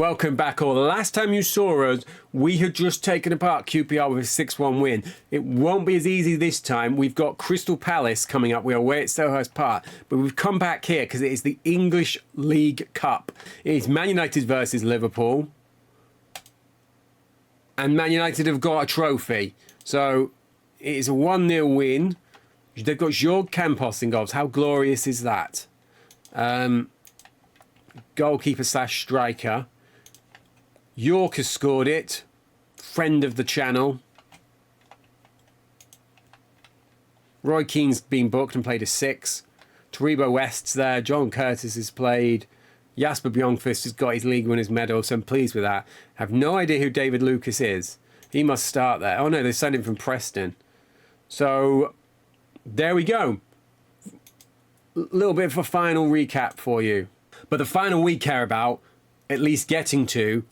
Welcome back all. The last time you saw us, we had just taken apart QPR with a 6-1 win. It won't be as easy this time. We've got Crystal Palace coming up. We are away at Selhurst Park. But we've come back here because it is the English League Cup. It is Man United versus Liverpool. And Man United have got a trophy. So it is a 1-0 win. They've got Jorge Campos in goals. How glorious is that? Goalkeeper / striker. York has scored it. Friend of the channel. Roy Keane's been booked and played a 6. Taribo West's there. John Curtis has played. Jasper Bjornqvist has got his league winners medal, so I'm pleased with that. I have no idea who David Lucas is. He must start there. Oh no, they signed him from Preston. So there we go. A little bit of a final recap for you. But the final we care about, at least getting to,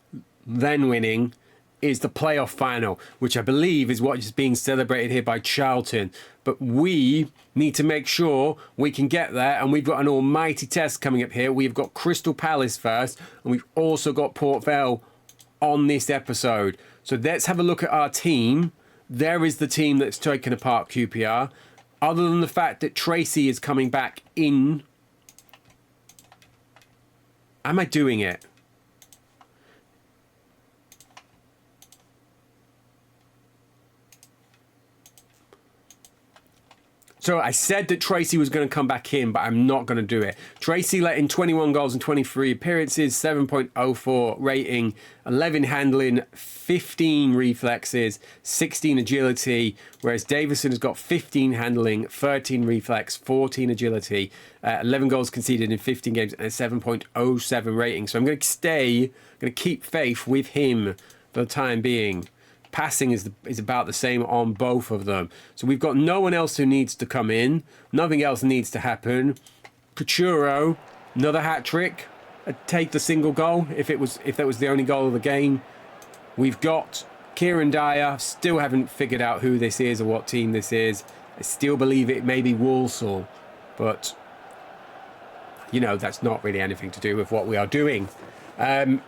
then winning, is the playoff final, which I believe is what is being celebrated here by Charlton. But we need to make sure we can get there, and we've got an almighty test coming up here. We've got Crystal Palace first, and we've also got Port Vale on this episode. So let's have a look at our team. There is the team that's taken apart QPR. Other than the fact that Tracy is coming back in. Am I doing it? So I said that Tracy was going to come back in, but I'm not going to do it. Tracy let in 21 goals and 23 appearances, 7.04 rating, 11 handling, 15 reflexes, 16 agility, whereas Davison has got 15 handling, 13 reflex, 14 agility, 11 goals conceded in 15 games, and a 7.07 rating. So I'm going to keep faith with him for the time being. Passing is about the same on both of them. So we've got no one else who needs to come in. Nothing else needs to happen. Coutinho, another hat-trick. I'd take the single goal if that was the only goal of the game. We've got Kieran Dyer. Still haven't figured out who this is or what team this is. I still believe it may be Walsall. But, you know, that's not really anything to do with what we are doing. We're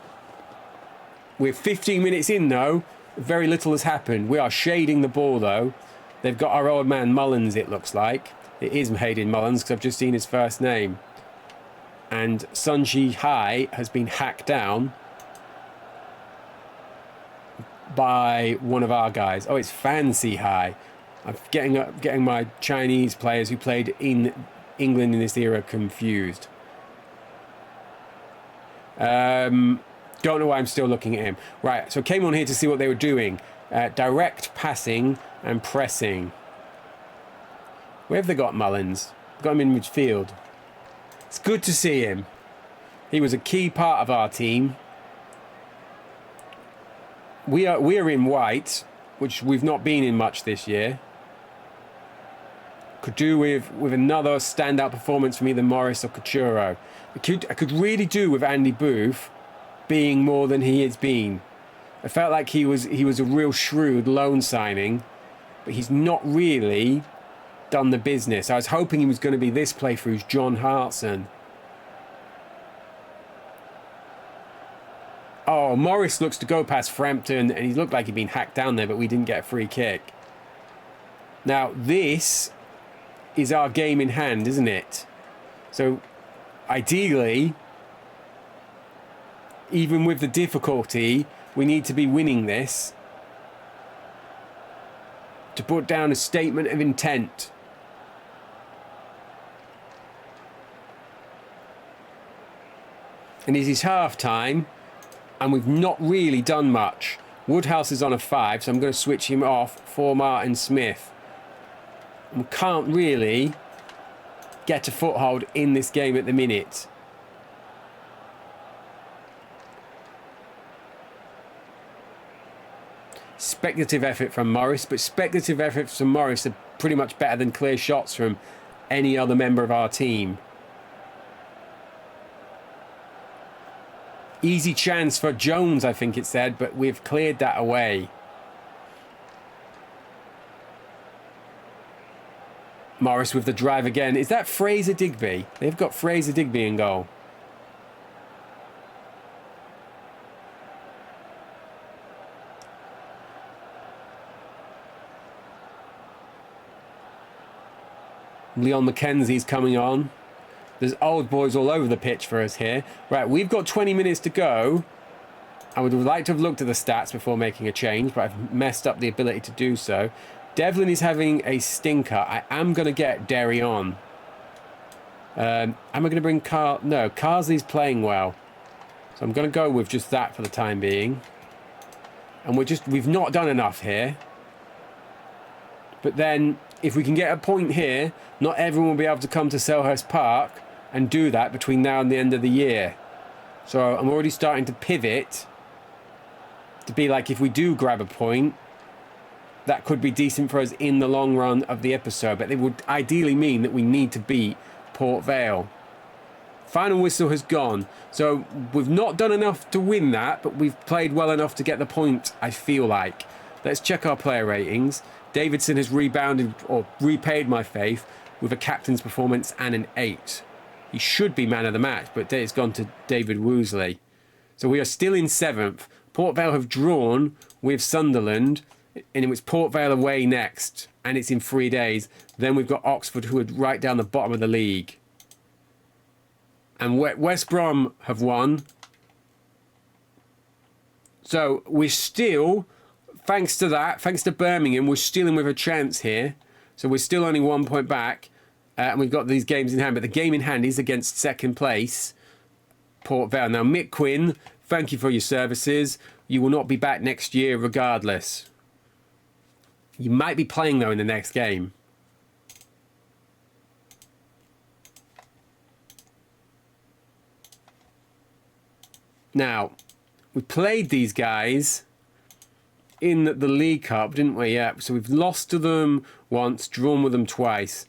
15 minutes in, though. Very little has happened. We are shading the ball, though. They've got our old man Mullins, it looks like. It is Hayden Mullins, because I've just seen his first name. And Sunji Hai has been hacked down by one of our guys. Oh, it's Fancy Hai. I'm getting my Chinese players who played in England in this era confused. Don't know why I'm still looking at him. Right, so I came on here to see what they were doing. Direct passing and pressing. Where have they got Mullins? Got him in midfield. It's good to see him. He was a key part of our team. We are in white, which we've not been in much this year. Could do with another standout performance from either Morris or Coutinho. I could really do with Andy Booth being more than he has been. I felt like he was a real shrewd loan signing, but he's not really done the business. I was hoping he was going to be this playthrough's John Hartson. Oh, Morris looks to go past Frampton, and he looked like he'd been hacked down there, but we didn't get a free kick. Now, this is our game in hand, isn't it? So, ideally, even with the difficulty, we need to be winning this to put down a statement of intent. And it is half time, and we've not really done much. Woodhouse is on a 5, so I'm going to switch him off for Martin Smith. We can't really get a foothold in this game at the minute. Speculative effort from Morris, but speculative efforts from Morris are pretty much better than clear shots from any other member of our team. Easy chance for Jones, I think it said, but we've cleared that away. Morris with the drive again. Is that Fraser Digby? They've got Fraser Digby in goal. Leon McKenzie's coming on. There's old boys all over the pitch for us here. Right, we've got 20 minutes to go. I would have liked to have looked at the stats before making a change, but I've messed up the ability to do so. Devlin is having a stinker. I am going to get Derry on. Am I going to bring Carl? No, Carsley's playing well. So I'm going to go with just that for the time being. And we've not done enough here. But then, if we can get a point here, not everyone will be able to come to Selhurst Park and do that between now and the end of the year. So I'm already starting to pivot to be like, if we do grab a point, that could be decent for us in the long run of the episode. But it would ideally mean that we need to beat Port Vale. Final whistle has gone. So we've not done enough to win that, but we've played well enough to get the point, I feel like. Let's check our player ratings. Davidson has rebounded or repaid my faith with a captain's performance and an 8. He should be man of the match, but it's gone to David Woosley. So we are still in 7th. Port Vale have drawn with Sunderland, and it was Port Vale away next, and it's in 3 days. Then we've got Oxford, who are right down the bottom of the league. And West Brom have won. So we're still, thanks to that, thanks to Birmingham, we're still in with a chance here. So we're still only 1 point back, and we've got these games in hand. But the game in hand is against second place, Port Vale. Now, Mick Quinn, thank you for your services. You will not be back next year regardless. You might be playing, though, in the next game. Now, we played these guys in the League Cup, didn't we? Yeah, so we've lost to them once, drawn with them twice.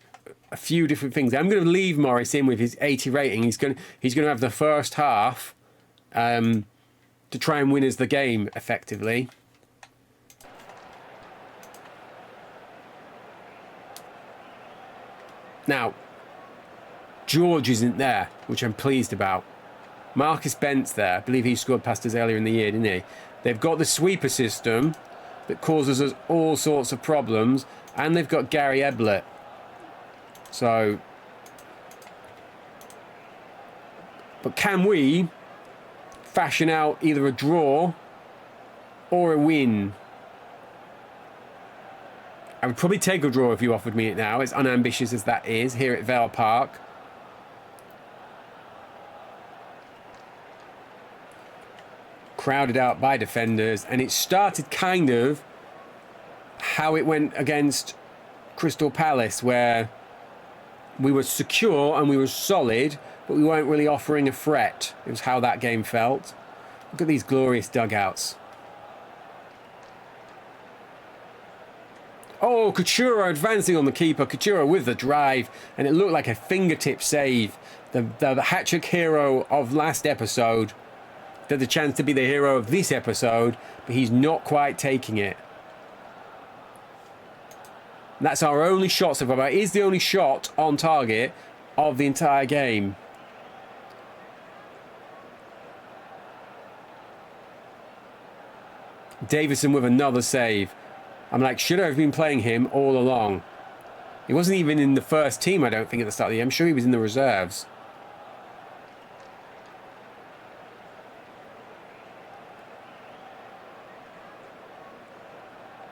A few different things. I'm going to leave Morris in with his 80 rating. He's going to have the first half to try and win us the game effectively. Now, George isn't there, which I'm pleased about. Marcus Bent's there. I believe he scored past us earlier in the year, didn't he? They've got the sweeper system that causes us all sorts of problems, and they've got Gary Eblett. So, but can we fashion out either a draw or a win? I would probably take a draw if you offered me it now, as unambitious as that is, here at Vale Park. Crowded out by defenders, and it started kind of how it went against Crystal Palace, where we were secure and we were solid, but we weren't really offering a threat. It was how that game felt. Look at these glorious dugouts. Oh, Couture advancing on the keeper. Couture with the drive, and it looked like a fingertip save. The hat-trick hero of last episode had the chance to be the hero of this episode, but he's not quite taking it. And that's our only shot so far. It is the only shot on target of the entire game. Davison with another save. I'm like, should I have been playing him all along? He wasn't even in the first team, I don't think, at the start of the year. I'm sure he was in the reserves.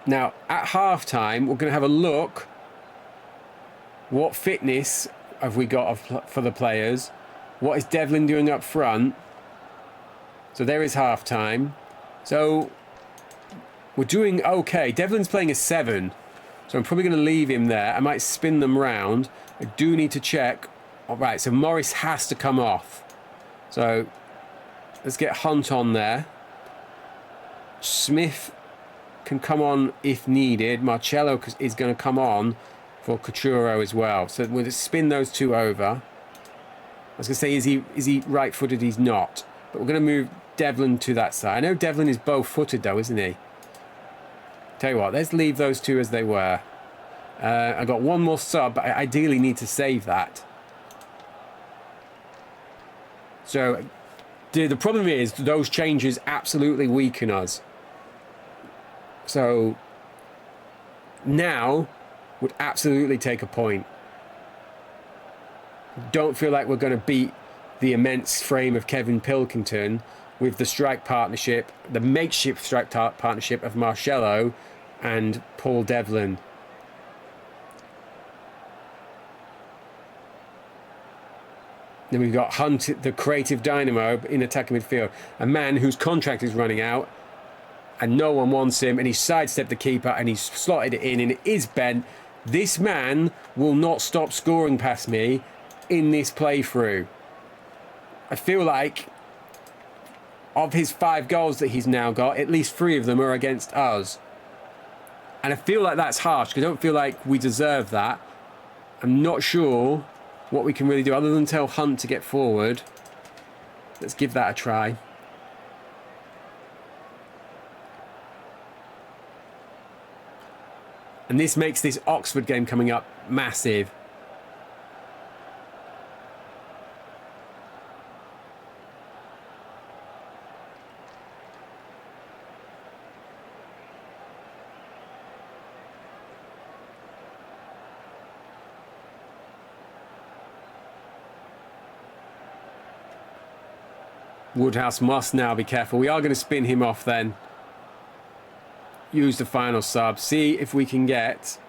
Now, at half-time, we're going to have a look. What fitness have we got for the players? What is Devlin doing up front? So there is half-time. So we're doing okay. Devlin's playing a 7. So I'm probably going to leave him there. I might spin them round. I do need to check. All right, so Morris has to come off. So let's get Hunt on there. Smith can come on if needed. Marcello is going to come on for Couture as well. So we'll just spin those two over. I was going to say, is he right-footed? He's not. But we're going to move Devlin to that side. I know Devlin is both-footed though, isn't he? Tell you what, let's leave those two as they were. I got one more sub, but I ideally need to save that. So the problem is those changes absolutely weaken us. So now would absolutely take a point. Don't feel like we're going to beat the immense frame of Kevin Pilkington with the strike partnership, the makeshift strike partnership of Marcelo and Paul Devlin. Then we've got Hunt, the creative dynamo in attacking midfield. A man whose contract is running out and no one wants him, and he's sidestepped the keeper and he's slotted it in and it is bent. This man will not stop scoring past me in this playthrough. I feel like of his 5 goals that he's now got, at least 3 of them are against us. And I feel like that's harsh, because I don't feel like we deserve that. I'm not sure what we can really do other than tell Hunt to get forward. Let's give that a try. And this makes this Oxford game coming up massive. Woodhouse must now be careful. We are going to spin him off then. Use the final sub. See if we can get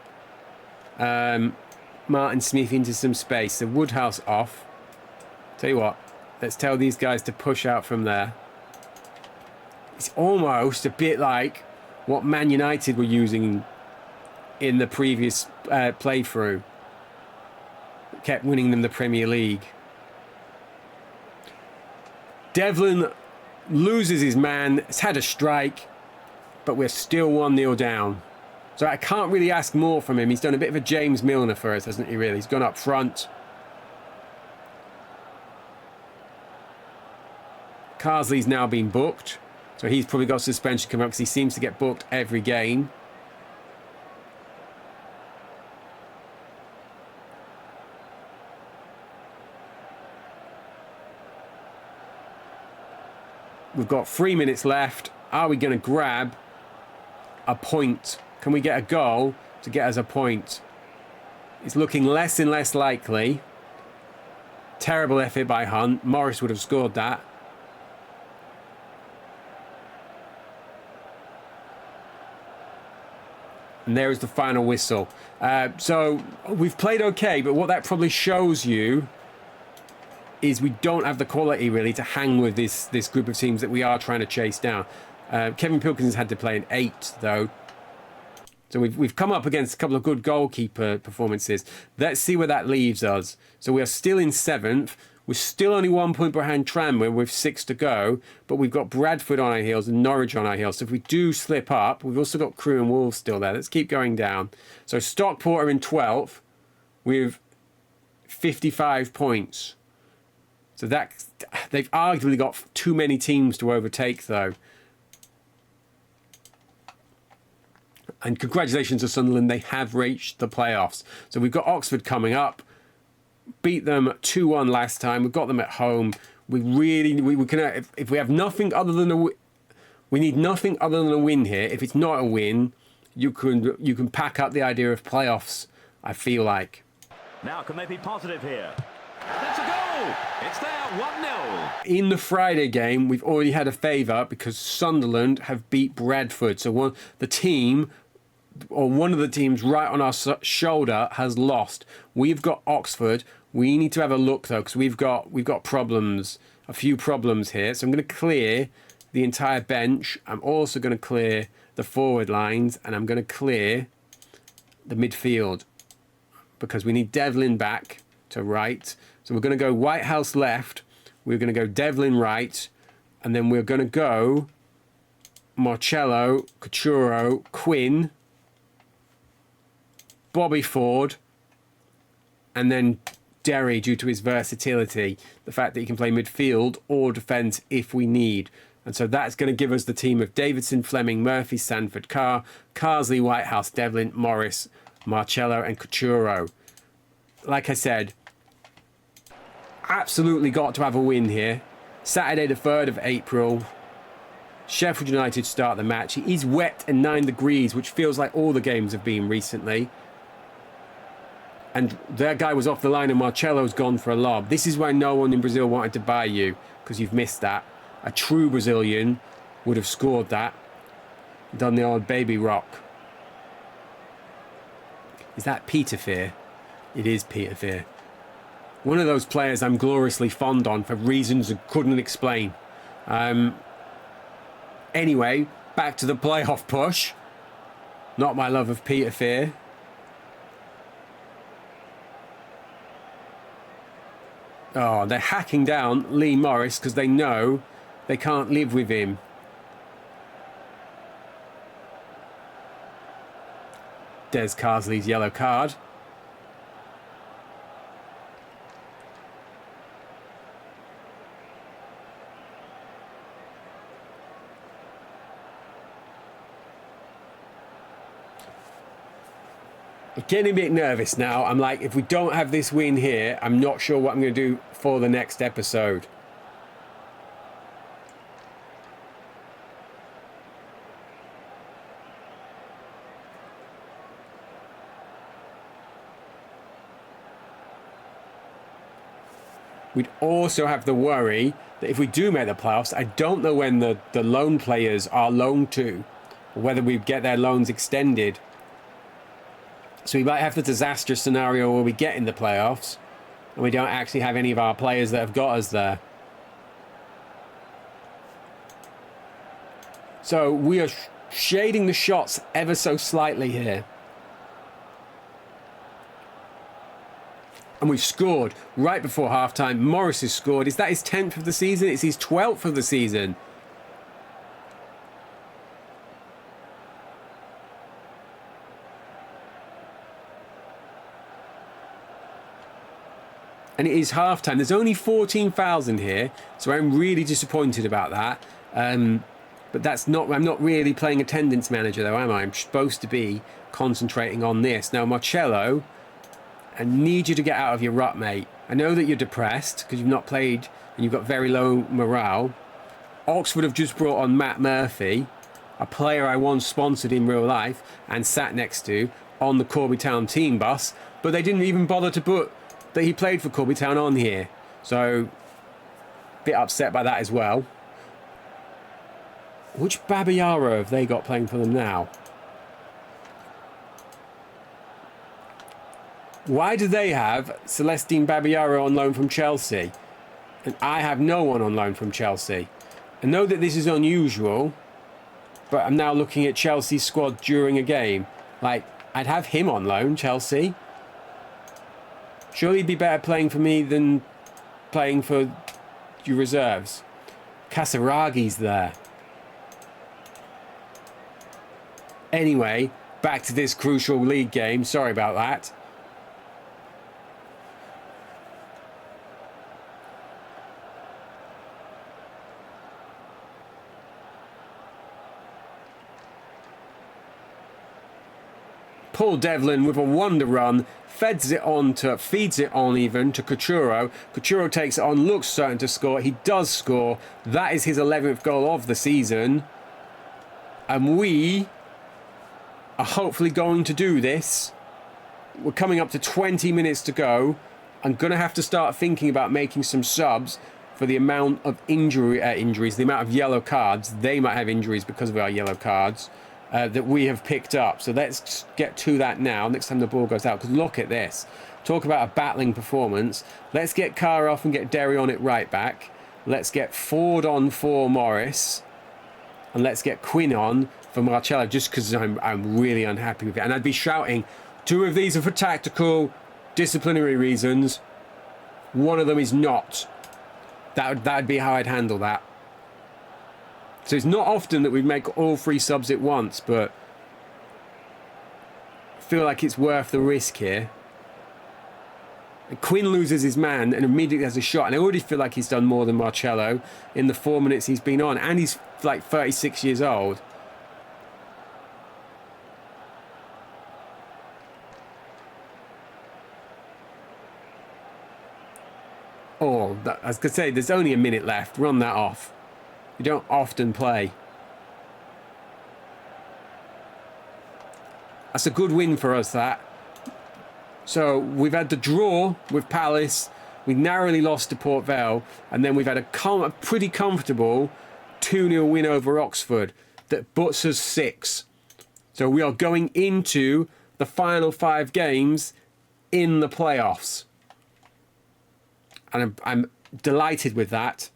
Martin Smith into some space. So Woodhouse off. Tell you what, let's tell these guys to push out from there. It's almost a bit like what Man United were using in the previous playthrough. Kept winning them the Premier League. Devlin loses his man. It's had a strike, but we're still 1-0 down. So I can't really ask more from him. He's done a bit of a James Milner for us, hasn't he, really? He's gone up front. Carsley's now been booked. So he's probably got suspension coming up because he seems to get booked every game. We've got 3 minutes left. Are we going to grab a point? Can we get a goal to get us a point? It's looking less and less likely. Terrible effort by Hunt. Morris would have scored that. And there is the final whistle. So we've played okay, but what that probably shows you is we don't have the quality really to hang with this group of teams that we are trying to chase down. Kevin Pilkington's had to play an 8 though. So we've come up against a couple of good goalkeeper performances. Let's see where that leaves us. So we are still in 7th. We're still only 1 point behind Tranmere with 6 to go, but we've got Bradford on our heels and Norwich on our heels. So if we do slip up, we've also got Crewe and Wolves still there. Let's keep going down. So Stockport are in 12th with 55 points. So they've arguably got too many teams to overtake, though. And congratulations to Sunderland, they have reached the playoffs. So we've got Oxford coming up. Beat them 2-1 last time. We've got them at home. We can if we have nothing other than we need nothing other than a win here. If it's not a win, you can pack up the idea of playoffs. I feel like. Now can they be positive here? That's a goal! It's there, 1-0. In the Friday game, we've already had a favour because Sunderland have beat Bradford. So one of the teams right on our shoulder has lost. We've got Oxford. We need to have a look though, because we've got problems, a few problems here. So I'm going to clear the entire bench. I'm also going to clear the forward lines, and I'm going to clear the midfield because we need Devlin back to right. So we're going to go Whitehouse left. We're going to go Devlin right, and then we're going to go Marcello, Couture, Quinn, Bobby Ford, and then Derry due to his versatility, the fact that he can play midfield or defence if we need. And so that's going to give us the team of Davidson, Fleming, Murphy, Sanford, Carr, Carsley, Whitehouse, Devlin, Morris, Marcello and Couture. Like I said, absolutely got to have a win here. Saturday the 3rd of April. Sheffield United start the match. It is wet and 9 degrees, which feels like all the games have been recently. and their guy was off the line and Marcelo's gone for a lob. This is why no one in Brazil wanted to buy you, because you've missed that. A true Brazilian would have scored that, done the old baby rock. Is that Peter Fear? It is Peter Fear. One of those players I'm gloriously fond on for reasons I couldn't explain. Anyway, back to the playoff push. Not my love of Peter Fear. Oh, they're hacking down Lee Morris because they know they can't live with him. Des Carsley's yellow card. Getting a bit nervous now. I'm like, if we don't have this win here, I'm not sure what I'm going to do for the next episode. We'd also have the worry that if we do make the playoffs, I don't know when the loan players are loaned to, or whether we get their loans extended. So we might have the disastrous scenario where we get in the playoffs and we don't actually have any of our players that have got us there. So we are shading the shots ever so slightly here. And we've scored right before halftime. Morris has scored. Is that his 10th of the season? It's his 12th of the season. And it is half-time. There's only 14 fouls in here, so I'm really disappointed about that. But that's not. I'm not really playing attendance manager, though, am I? I'm supposed to be concentrating on this. Now, Marcelo, I need you to get out of your rut, mate. I know that you're depressed because you've not played and you've got very low morale. Oxford have just brought on Matt Murphy, a player I once sponsored in real life and sat next to on the Corby Town team bus, but they didn't even bother to put that he played for Corby Town on here. So, a bit upset by that as well. Which Babayaro have they got playing for them now? Why do they have Celestine Babayaro on loan from Chelsea? And I have no one on loan from Chelsea. I know that this is unusual, but I'm now looking at Chelsea's squad during a game. Like, I'd have him on loan, Chelsea. Surely he'd be better playing for me than playing for your reserves. Kasaragi's there. Anyway, back to this crucial league game. Sorry about that. Paul Devlin with a wonder run, feeds it on to Coutinho. Coutinho takes it on, looks certain to score. He does score. That is his 11th goal of the season. And we are hopefully going to do this. We're coming up to 20 minutes to go. I'm going to have to start thinking about making some subs for the amount of injuries, the amount of yellow cards. They might have injuries because of our yellow cards. That we have picked up. So let's get to that now, next time the ball goes out. Because look at this. Talk about a battling performance. Let's get Carr off and get Derry on it right back. Let's get Ford on for Morris. And let's get Quinn on for Marcello, just because I'm really unhappy with it. And I'd be shouting, 2 of these are for tactical, disciplinary reasons. 1 of them is not. That'd be how I'd handle that. So it's not often that we make all 3 subs at once, but I feel like it's worth the risk here. And Quinn loses his man and immediately has a shot. And I already feel like he's done more than Marcello in the 4 minutes he's been on. And he's like 36 years old. Oh, I was going to say, there's only a minute left. Run that off. You don't often play. That's a good win for us, that. So we've had the draw with Palace. We narrowly lost to Port Vale. And then we've had a pretty comfortable 2-0 win over Oxford that butts us 6. So we are going into the final 5 games in the playoffs. And I'm delighted with that.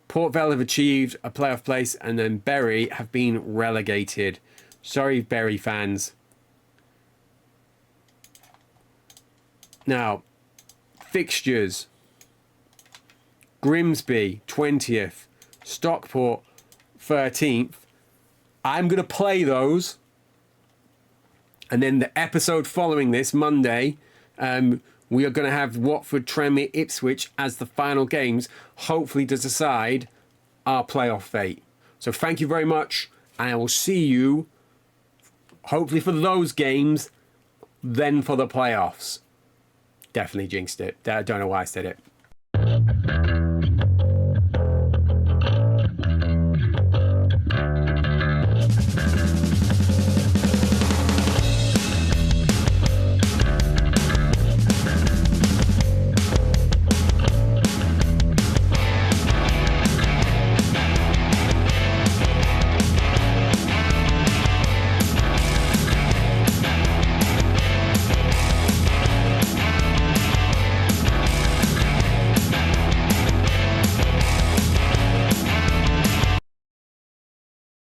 Port Vale have achieved a playoff place, and then Bury have been relegated. Sorry, Bury fans. Now, fixtures. Grimsby, 20th. Stockport, 13th. I'm going to play those. And then the episode following this, Monday, we are going to have Watford, Tranmere, Ipswich as the final games, hopefully to decide our playoff fate. So thank you very much, and I will see you, hopefully for those games, then for the playoffs. Definitely jinxed it. I don't know why I said it.